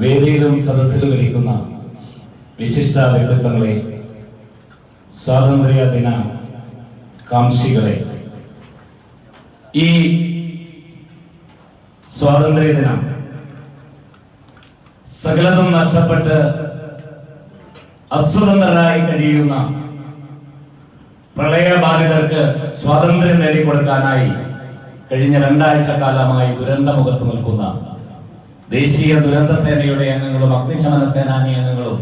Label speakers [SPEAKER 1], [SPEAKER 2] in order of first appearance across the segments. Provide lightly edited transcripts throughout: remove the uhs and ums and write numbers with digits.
[SPEAKER 1] വേദിയിലും സദസ്സിലും ഇരിക്കുന്ന വിശിഷ്ട വ്യക്തിത്വങ്ങളെ, സ്വാതന്ത്ര്യ ദിന കാംക്ഷികളെ, ഈ സ്വാതന്ത്ര്യ ദിനം സകലതും നഷ്ടപ്പെട്ട് അസ്വതന്ത്രരായി കഴിയുന്ന പ്രളയബാധിതർക്ക് സ്വാതന്ത്ര്യം നേടിക്കൊടുക്കാനായി കഴിഞ്ഞ 2 ആഴ്ച കാലമായി ദുരന്തമുഖത്ത് നിൽക്കുന്ന ദേശീയ ദുരന്ത സേനയുടെ അംഗങ്ങളും അഗ്നിശമന സേനാനി അംഗങ്ങളും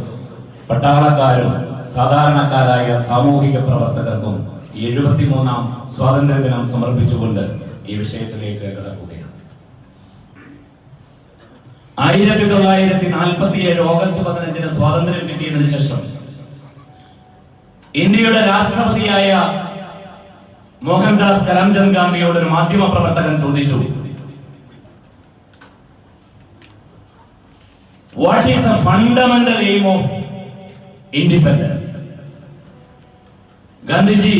[SPEAKER 1] പട്ടാളക്കാരും സാധാരണക്കാരായ സാമൂഹിക പ്രവർത്തകർക്കും 73ാം സ്വാതന്ത്ര്യ ദിനം സമർപ്പിച്ചുകൊണ്ട് ഈ വിഷയത്തിലേക്ക് കടക്കുകയാണ്. 1947 ഓഗസ്റ്റ് 15 സ്വാതന്ത്ര്യം കിട്ടിയതിനു ശേഷം ഇന്ത്യയുടെ രാഷ്ട്രപതിയായ മോഹൻദാസ് കരംചന്ദ് ഗാന്ധിയോട് ഒരു മാധ്യമ പ്രവർത്തകൻ ചോദിച്ചു, what is the fundamental aim of independence? Gandhiji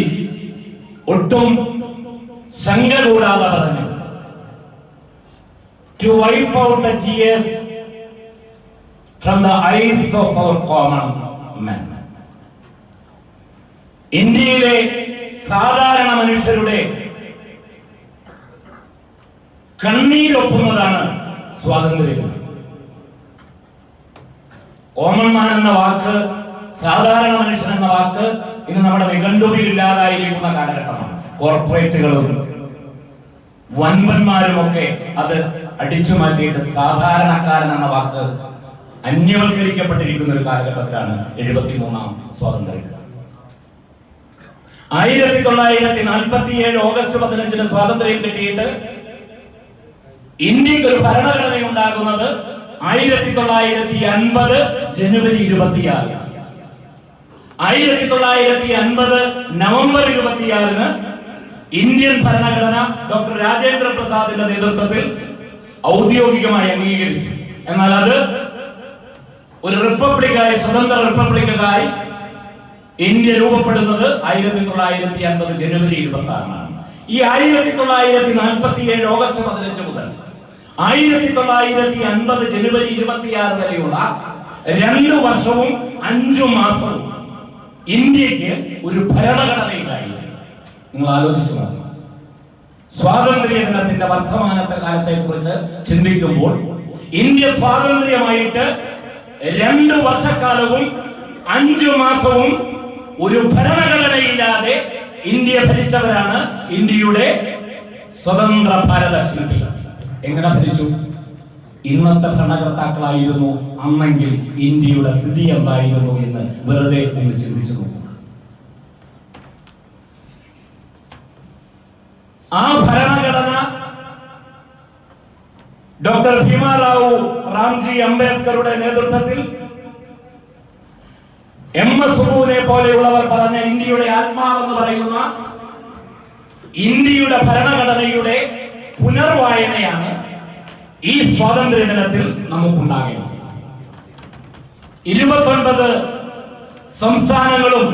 [SPEAKER 1] ഒട്ടും ശങ്ക കൂടാതെ പറഞ്ഞു, to wipe out the tears from the eyes of our common men. ഇന്ത്യയിലെ സാധാരണ മനുഷ്യരുടെ കണ്ണീരൊപ്പുന്നതാണ് സ്വാതന്ത്ര്യം. കോമൺ മാൻ എന്ന വാക്ക്, സാധാരണ മനുഷ്യൻ എന്ന വാക്ക് ഇന്ന് നമ്മുടെ നിഘണ്ടുവിൽ ഇല്ലാതായിരിക്കുന്ന കാലഘട്ടമാണ്. കോർപ്പറേറ്റുകളും വൻപന്മാരും ഒക്കെ അത് അടിച്ചു മാറ്റിയിട്ട് സാധാരണക്കാരൻ എന്ന വാക്ക് അന്യവൽക്കരിക്കപ്പെട്ടിരിക്കുന്ന ഒരു കാലഘട്ടത്തിലാണ് 73ാം സ്വാതന്ത്ര്യം. 1947 ഓഗസ്റ്റ് 15 സ്വാതന്ത്ര്യം കിട്ടിയിട്ട് ഇന്ത്യക്ക് ഒരു ഭരണഘടന ഉണ്ടാകുന്നത് 1950 ജനുവരി 26. 1950 നവംബർ 26 ഇന്ത്യൻ ഭരണഘടന ഡോക്ടർ രാജേന്ദ്ര പ്രസാദിന്റെ നേതൃത്വത്തിൽ ഔദ്യോഗികമായി അംഗീകരിച്ചു. എന്നാൽ അത് ഒരു റിപ്പബ്ലിക്കായി, സ്വതന്ത്ര റിപ്പബ്ലിക്കായി ഇന്ത്യ രൂപപ്പെടുന്നത് 1950 ജനുവരി 26 ഈ 1947 ഓഗസ്റ്റ് 15 മുതൽ 1950 ജനുവരി 26 വരെയുള്ള 2 വർഷവും 5 മാസവും ഇന്ത്യക്ക് ഒരു ഭരണഘടനയിലായി. നിങ്ങൾ ആലോചിച്ചു നോക്കുക. സ്വാതന്ത്ര്യ ദിനത്തിന്റെ വർത്തമാനത്തെ കാലത്തെ കുറിച്ച് ചിന്തിക്കുമ്പോൾ ഇന്ത്യ സ്വാതന്ത്ര്യമായിട്ട് 2 വർഷക്കാലവും 5 മാസവും ഒരു ഭരണഘടനയില്ലാതെ ഇന്ത്യ ഭരിച്ചവരാണ് ഇന്ത്യയുടെ സ്വതന്ത്ര ഭാരത ശില്പികൾ. എങ്ങനെ ഭരിച്ചു? ഇന്നത്തെ ഭരണകർത്താക്കളായിരുന്നു അന്നെങ്കിൽ ഇന്ത്യയുടെ സ്ഥിതി എന്തായിരുന്നു എന്ന് വെറുതെ ഒന്ന് ചിന്തിച്ചു നോക്കുക. ആ ഭരണഘടന ഡോക്ടർ ഭീമാറാവു റാംജി അംബേദ്കറുടെ നേതൃത്വത്തിൽ MS സുബ്ബുവിനെ പോലെയുള്ളവർ പറഞ്ഞ ഇന്ത്യയുടെ ആത്മാവെന്ന് പറയുന്ന ഇന്ത്യയുടെ ഭരണഘടനയുടെ പുനർവായനയാണ് ഈ സ്വാതന്ത്ര്യ ദിനത്തിൽ നമുക്കുണ്ടാകേണ്ടത്. 29 സംസ്ഥാനങ്ങളും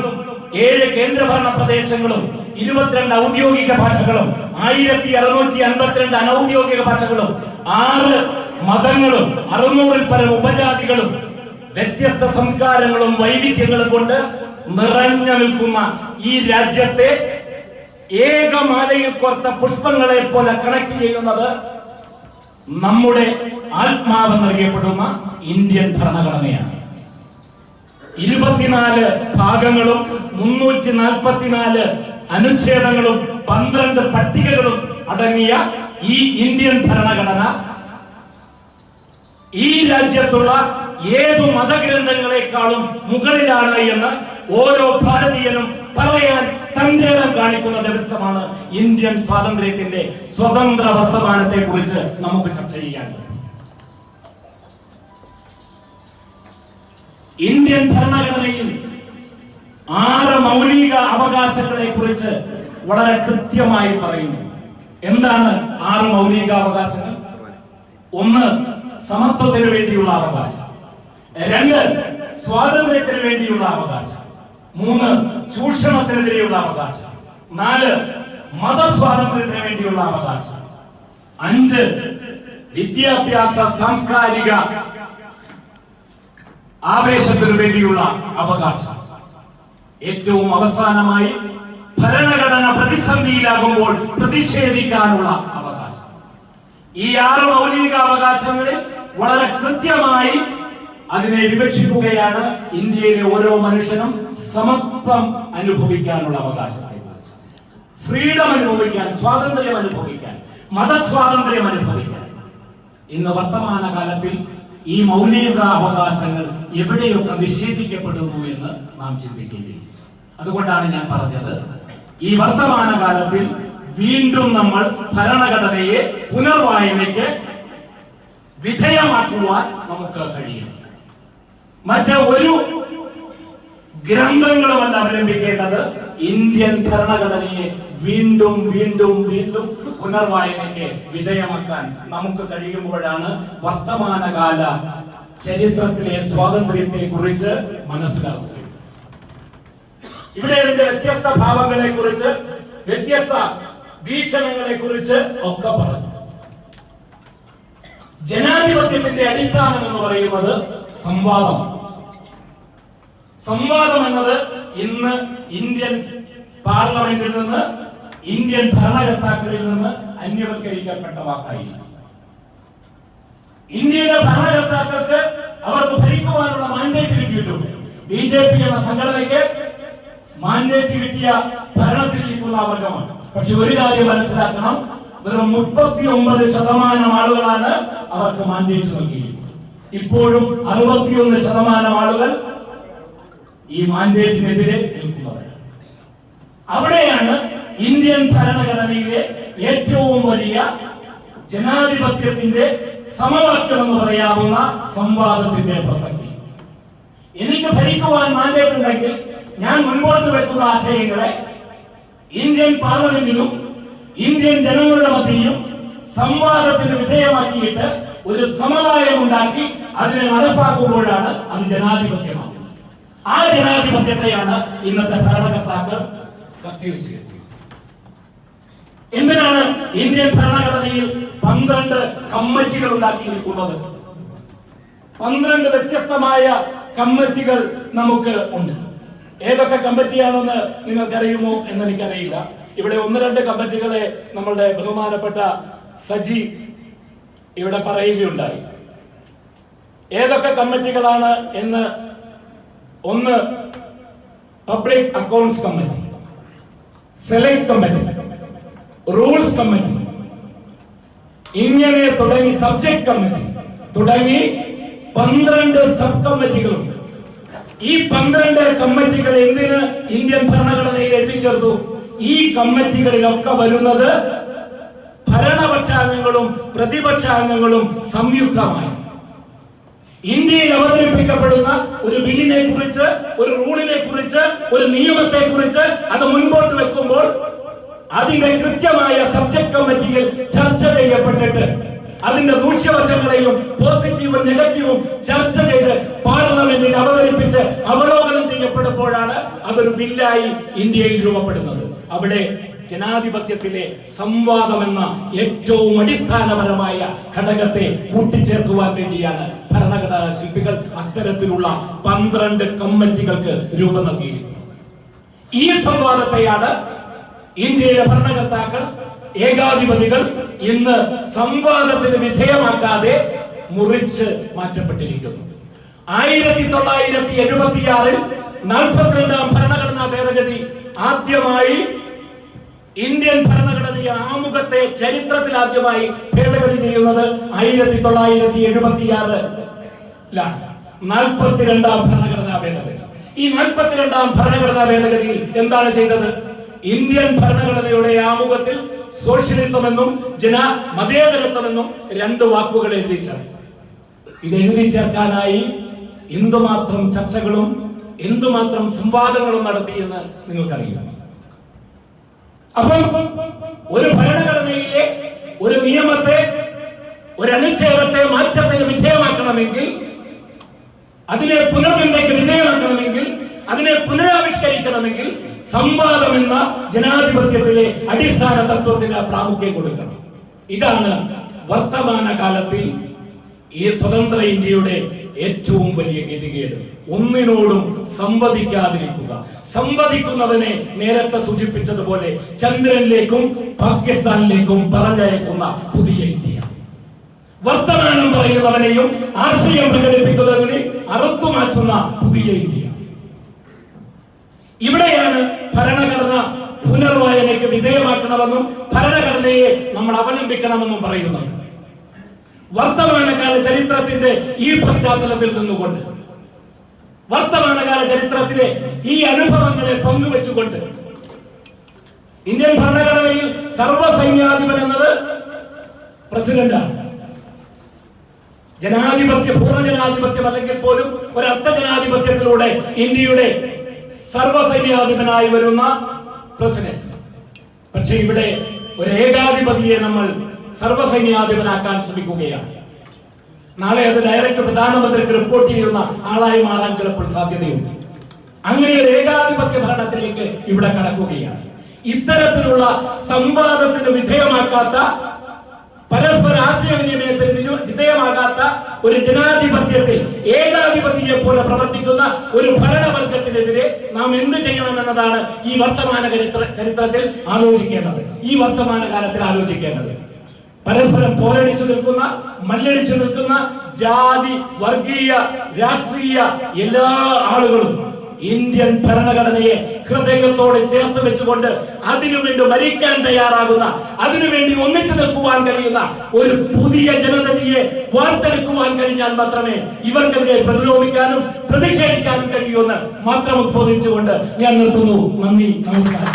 [SPEAKER 1] 7 കേന്ദ്രഭരണ പ്രദേശങ്ങളും 22 ഔദ്യോഗിക ഭാഷകളും 1652 അനൗദ്യോഗിക ഭാഷകളും 6 മതങ്ങളും 600-ൽ പരം ഉപജാതികളും വ്യത്യസ്ത സംസ്കാരങ്ങളും വൈവിധ്യങ്ങളും കൊണ്ട് നിറഞ്ഞു നിൽക്കുന്ന ഈ രാജ്യത്തെ ഏകമാലയിൽ കോർത്ത പുഷ്പങ്ങളെ പോലെ കണക്ട് ചെയ്യുന്നത് നമ്മുടെ ആത്മാവെന്നറിയപ്പെടുന്ന ഇന്ത്യൻ ഭരണഘടനയാണ്. 24 ഭാഗങ്ങളും 344 അനുച്ഛേദങ്ങളും 12 പട്ടികകളും അടങ്ങിയ ഈ ഇന്ത്യൻ ഭരണഘടന ഈ രാജ്യത്തുള്ള ഏതു മതഗ്രന്ഥങ്ങളെക്കാളും മുകളിലാണ് എന്ന് ഓരോ ഭാരതീയനും പറയാൻ തന്റേടം കാണിക്കുന്ന ദിവസമാണ് ഇന്ത്യൻ സ്വാതന്ത്ര്യത്തിന്റെ സ്വതന്ത്ര വർത്തമാനത്തെ കുറിച്ച് നമുക്ക് ചർച്ച ചെയ്യാൻ. ഇന്ത്യൻ ഭരണഘടനയിൽ 6 മൗലിക അവകാശങ്ങളെ കുറിച്ച് വളരെ കൃത്യമായി പറയുന്നു. എന്താണ് 6 മൗലിക അവകാശങ്ങൾ? 1 സമത്വത്തിന് വേണ്ടിയുള്ള അവകാശം, 2 സ്വാതന്ത്ര്യത്തിന് വേണ്ടിയുള്ള അവകാശം, 3 ചൂഷണത്തിനെതിരെയുള്ള അവകാശം, 4 മതസ്വാതന്ത്ര്യത്തിന് വേണ്ടിയുള്ള അവകാശം, 5 വിദ്യാഭ്യാസ സാംസ്കാരിക ആവേശത്തിനു വേണ്ടിയുള്ള അവകാശം. ഏറ്റവും അവസാനമായി ഭരണഘടന പ്രതിസന്ധിയിലാകുമ്പോൾ പ്രതിഷേധിക്കാനുള്ള അവകാശം. ഈ 6 മൗലിക അവകാശങ്ങളിൽ വളരെ കൃത്യമായി അതിനെ വിവക്ഷിക്കുകയാണ് ഇന്ത്യയിലെ ഓരോ മനുഷ്യനും സമത്വം അനുഭവിക്കാനുള്ള അവകാശത്തെ. ഫ്രീഡം അനുഭവിക്കാൻ, സ്വാതന്ത്ര്യം അനുഭവിക്കാൻ, മതസ്വാതന്ത്ര്യം അനുഭവിക്കാൻ. ഇന്ന് വർത്തമാന കാലത്തിൽ ഈ മൗലിക അവകാശങ്ങൾ എവിടെയൊക്കെ നിഷേധിക്കപ്പെടുന്നു എന്ന് നാം ചിന്തിക്കേണ്ടിയിരിക്കുന്നു. അതുകൊണ്ടാണ് ഞാൻ പറഞ്ഞത്, ഈ വർത്തമാന കാലത്തിൽ വീണ്ടും നമ്മൾ ഭരണഘടനയെ പുനർവായനയ്ക്ക് വിധേയമാക്കുവാൻ നമുക്ക് കഴിയും. മറ്റൊരു ഗ്രന്ഥങ്ങളുമല്ല അവലംബിക്കേണ്ടത്. ഇന്ത്യൻ ഭരണഘടനയെ വീണ്ടും വീണ്ടും വീണ്ടും പുനർവായനയ്ക്ക് വിധേയമാക്കാൻ നമുക്ക് കഴിയുമ്പോഴാണ് വർത്തമാനകാല ചരിത്രത്തിലെ സ്വാതന്ത്ര്യത്തെ കുറിച്ച് മനസ്സിലാക്കുക. ഇവിടെ ഇതിന്റെ വ്യത്യസ്ത ഭാവങ്ങളെ കുറിച്ച്, വ്യത്യസ്ത വീക്ഷണങ്ങളെ കുറിച്ച് ഒക്കെ പറഞ്ഞു. ജനാധിപത്യത്തിന്റെ അടിസ്ഥാനം എന്ന് പറയുന്നത് സംവാദം. സംവാദം എന്നത് ഇന്ന് ഇന്ത്യൻ പാർലമെന്റിൽ നിന്ന്, ഇന്ത്യൻ ഭരണകർത്താക്കളിൽ നിന്ന് അന്യവൽക്കരിക്കപ്പെട്ട വാക്കായിരിക്കും. ഇന്ത്യയിലെ ഭരണകർത്താക്കൾക്ക് അവർക്ക് ഭരിക്കുവാനുള്ള മാൻഡേറ്റ് കിട്ടിയിട്ടുണ്ട്. BJP എന്ന സംഘടനയ്ക്ക് മാൻഡേറ്റ് കിട്ടിയ ഭരണത്തിലിരിക്കുന്ന വർഗമാണ്. പക്ഷെ ഒരു കാര്യം മനസ്സിലാക്കണം, വെറും 39% ആളുകളാണ് അവർക്ക് മാൻഡേറ്റ് നൽകിയിരിക്കുന്നത്. ഇപ്പോഴും 61% ആളുകൾ ഈ മാൻഡേറ്റിനെതിരെ നിൽക്കുന്നവരാണ്. അവിടെയാണ് ഇന്ത്യൻ ഭരണഘടനയിലെ ഏറ്റവും വലിയ ജനാധിപത്യത്തിന്റെ സമവാക്യം എന്ന് പറയാവുന്ന സംവാദത്തിന്റെ പ്രസക്തി. എനിക്ക് ഭരിക്കുവാൻ മാൻഡേറ്റ് ഉണ്ടെങ്കിൽ ഞാൻ മുൻപോട്ട് വെക്കുന്ന ആശയങ്ങളെ ഇന്ത്യൻ പാർലമെന്റിലും ഇന്ത്യൻ ജനങ്ങളുടെ മധ്യയും സംവാദത്തിന് വിധേയമാക്കിയിട്ട് ഒരു സമുദായം ഉണ്ടാക്കി അതിനെ നടപ്പാക്കുമ്പോഴാണ് അത് ജനാധിപത്യമാകുന്നത്. ആ ജനാധിപത്യത്തെയാണ് ഇന്നത്തെ ഭരണകർത്താക്കൾ കത്തിവെച്ച് കെട്ടിയത്. എന്തിനാണ് ഇന്ത്യൻ ഭരണഘടനയിൽ 12 കമ്മിറ്റികൾ ഉണ്ടാക്കിയിരിക്കുന്നത്? 12 വ്യത്യസ്തമായ കമ്മിറ്റികൾ നമുക്ക് ഉണ്ട്. ഏതൊക്കെ കമ്മിറ്റിയാണെന്ന് നിങ്ങൾക്കറിയുമോ എന്ന് എനിക്കറിയില്ല. ഇവിടെ 1-2 കമ്മിറ്റികളെ നമ്മളുടെ ബഹുമാനപ്പെട്ട സജി ഇവിടെ പറയുകയുണ്ടായി. ഏതൊക്കെ കമ്മിറ്റികളാണ് എന്ന്? ഒന്ന്, public accounts committee, select committee, rules committee, ഇങ്ങനെ തുടങ്ങി സബ്ജക്ട് കമ്മിറ്റി തുടങ്ങി 12 സബ് കമ്മിറ്റികളുണ്ട്. ഈ 12 കമ്മിറ്റികൾ എന്തിന് ഇന്ത്യൻ ഭരണഘടനയിൽ എഴുതി ചേർത്തു? ഈ കമ്മിറ്റികളിലൊക്കെ വരുന്നത് ഭരണപക്ഷാംഗങ്ങളും പ്രതിപക്ഷാംഗങ്ങളും സംയുക്തമായി ഇന്ത്യയിൽ അവതരിപ്പിക്കപ്പെടുന്ന ഒരു ബില്ലിനെ കുറിച്ച്, ഒരു റൂളിനെ കുറിച്ച്, ഒരു നിയമത്തെ കുറിച്ച് അത് മുൻപോട്ട് വെക്കുമ്പോൾ അതിന്റെ കൃത്യമായ സബ്ജക്ട് കമ്മിറ്റിയിൽ ചർച്ച ചെയ്യപ്പെട്ടിട്ട് അതിന്റെ ദൂഷ്യവശങ്ങളെയും പോസിറ്റീവും നെഗറ്റീവും ചർച്ച ചെയ്ത് പാർലമെന്റിൽ അവതരിപ്പിച്ച് അവലോകനം ചെയ്യപ്പെടുമ്പോഴാണ് അതൊരു ബില്ലായി ഇന്ത്യയിൽ രൂപപ്പെടുന്നത്. അവിടെ ജനാധിപത്യത്തിലെ സംവാദം എന്ന ഏറ്റവും അടിസ്ഥാനപരമായ ഘടകത്തെ കൂട്ടിച്ചേർക്കുവാൻ വേണ്ടിയാണ് ഭരണഘടനാ ശില്പികൾ അത്തരത്തിലുള്ള 12 കമ്മിറ്റികൾക്ക് രൂപം നൽകിയിരിക്കുന്നത്. ഈ സംവാദത്തെയാണ് ഇന്ത്യയിലെ ഭരണകർത്താക്കൾ, ഏകാധിപതികൾ ഇന്ന് സംവാദത്തിന് വിധേയമാക്കാതെ മുറിച്ച് മാറ്റപ്പെട്ടിരിക്കുന്നു. 1976-ൽ 42ാം ഭരണഘടനാ ഭേദഗതി ആദ്യമായി ഇന്ത്യൻ ഭരണഘടനയെ ആമുഖത്തെ ചരിത്രത്തിൽ ആദ്യമായി ഭേദഗതി ചെയ്യുന്നത് 1976 42ാം ഭരണഘടനാ ഭേദഗതി. ഈ 42ാം ഭരണഘടനാ ഭേദഗതിയിൽ എന്താണ് ചെയ്തത്? ഇന്ത്യൻ ഭരണഘടനയുടെ ആമുഖത്തിൽ സോഷ്യലിസം എന്നും മതേതരത്വം എന്നും 2 വാക്കുകൾ എഴുതി ചേർത്തു. ഇത് എഴുതി ചേർക്കാനായി എന്തുമാത്രം ചർച്ചകളും എന്തുമാത്രം സംവാദങ്ങളും നടത്തിയെന്ന് നിങ്ങൾക്കറിയാം. അപ്പം ഒരു ഭരണഘടനയിലെ ഒരു നിയമത്തെ, ഒരു അനുച്ഛേദത്തെ മാറ്റത്തിന് വിധേയമാക്കണമെങ്കിൽ, അതിനെ പുനർചിന്തയ്ക്ക് വിധേയമാക്കണമെങ്കിൽ, അതിനെ പുനരാവിഷ്കരിക്കണമെങ്കിൽ സംവാദം എന്ന ജനാധിപത്യത്തിലെ അടിസ്ഥാന തത്വത്തിന് പ്രാമുഖ്യം കൊടുക്കണം. ഇതാണ് വർത്തമാന കാലത്തിൽ ഈ സ്വതന്ത്ര ഇന്ത്യയുടെ ഏറ്റവും വലിയ ഗതികേട്. ഒന്നിനോടും സംവദിക്കാതിരിക്കുക. സംവദിക്കുന്നവനെ നേരത്തെ സൂചിപ്പിച്ചതുപോലെ ചന്ദ്രനിലേക്കും പാകിസ്ഥാനിലേക്കും പറഞ്ഞയക്കുന്ന പുതിയ ഇന്ത്യ. വർത്തമാനം പറയുന്നവനെയും ആശയം പ്രകടിപ്പിക്കുന്നവനെ അറുത്തുമാറ്റുന്ന പുതിയ ഇന്ത്യ. ഇവിടെയാണ് ഭരണഘടന പുനർവായനയ്ക്ക് വിധേയമാക്കണമെന്നും ഭരണഘടനയെ നമ്മൾ അവലംബിക്കണമെന്നും പറയുന്നത്. വർത്തമാനകാല ചരിത്രത്തിന്റെ ഈ പശ്ചാത്തലത്തിൽ നിന്നുകൊണ്ട്, വർത്തമാനകാല ചരിത്രത്തിലെ ഈ അനുഭവങ്ങളെ പങ്കുവെച്ചുകൊണ്ട്, ഇന്ത്യൻ ഭരണഘടനയിൽ സർവ്വസൈന്യാധിപൻ എന്നത് പ്രസിഡന്റാണ്. ജനാധിപത്യ, പൂർണ്ണജനാധിപത്യം അല്ലെങ്കിൽ പോലും ഒരു അർത്ഥജനാധിപത്യത്തിലൂടെ ഇന്ത്യയുടെ സർവ്വസൈന്യാധിപനായി വരുന്ന പ്രസിഡന്റ്. പക്ഷെ ഇവിടെ ഒരു ഏകാധിപതിയെ നമ്മൾ സർവ്വസൈന്യാധിപനാക്കാൻ ശ്രമിക്കുകയാണ്. നാളെ അത് ഡയറക്റ്റ് പ്രധാനമന്ത്രിക്ക് റിപ്പോർട്ട് ചെയ്യുന്ന ആളായി മാറാൻ ചിലപ്പോൾ സാധ്യതയുണ്ട്. അങ്ങനെ ഒരു ഏകാധിപത്യ ഭരണത്തിലേക്ക് ഇവിടെ കടക്കുകയാണ്. ഇത്തരത്തിലുള്ള സംവാദത്തിന് വിധേയമാക്കാത്ത, പരസ്പര ആശയവിനിമയത്തിന് വിധേയമാകാത്ത ഒരു ജനാധിപത്യത്തിൽ ഏകാധിപതിയെ പോലെ പ്രവർത്തിക്കുന്ന ഒരു ഭരണവർഗത്തിനെതിരെ നാം എന്ത് ചെയ്യണമെന്നതാണ് ഈ വർത്തമാന ചരിത്രത്തിൽ ആലോചിക്കേണ്ടത്, ഈ വർത്തമാനകാലത്തിൽ ആലോചിക്കേണ്ടത്. പരസ്പരം പോരടിച്ചു നിൽക്കുന്ന, മല്ലടിച്ചു നിൽക്കുന്ന ജാതി, വർഗീയ, രാഷ്ട്രീയ എല്ലാ ആളുകളും ഇന്ത്യൻ ഭരണഘടനയെ ഹൃദയത്തോടെ ചേർത്ത് വെച്ചുകൊണ്ട് അതിനുവേണ്ടി മരിക്കാൻ തയ്യാറാകുന്ന, അതിനുവേണ്ടി ഒന്നിച്ചു നിൽക്കുവാൻ കഴിയുന്ന ഒരു പുതിയ ജനതയെ വാർത്തെടുക്കുവാൻ കഴിഞ്ഞാൽ മാത്രമേ ഇവർക്കെതിരെ പ്രതിരോധിക്കാനും പ്രതിഷേധിക്കാനും കഴിയൂന്ന് മാത്രം ഉദ്ബോധിച്ചുകൊണ്ട് ഞാൻ നിർത്തുന്നു. നന്ദി, നമസ്കാരം.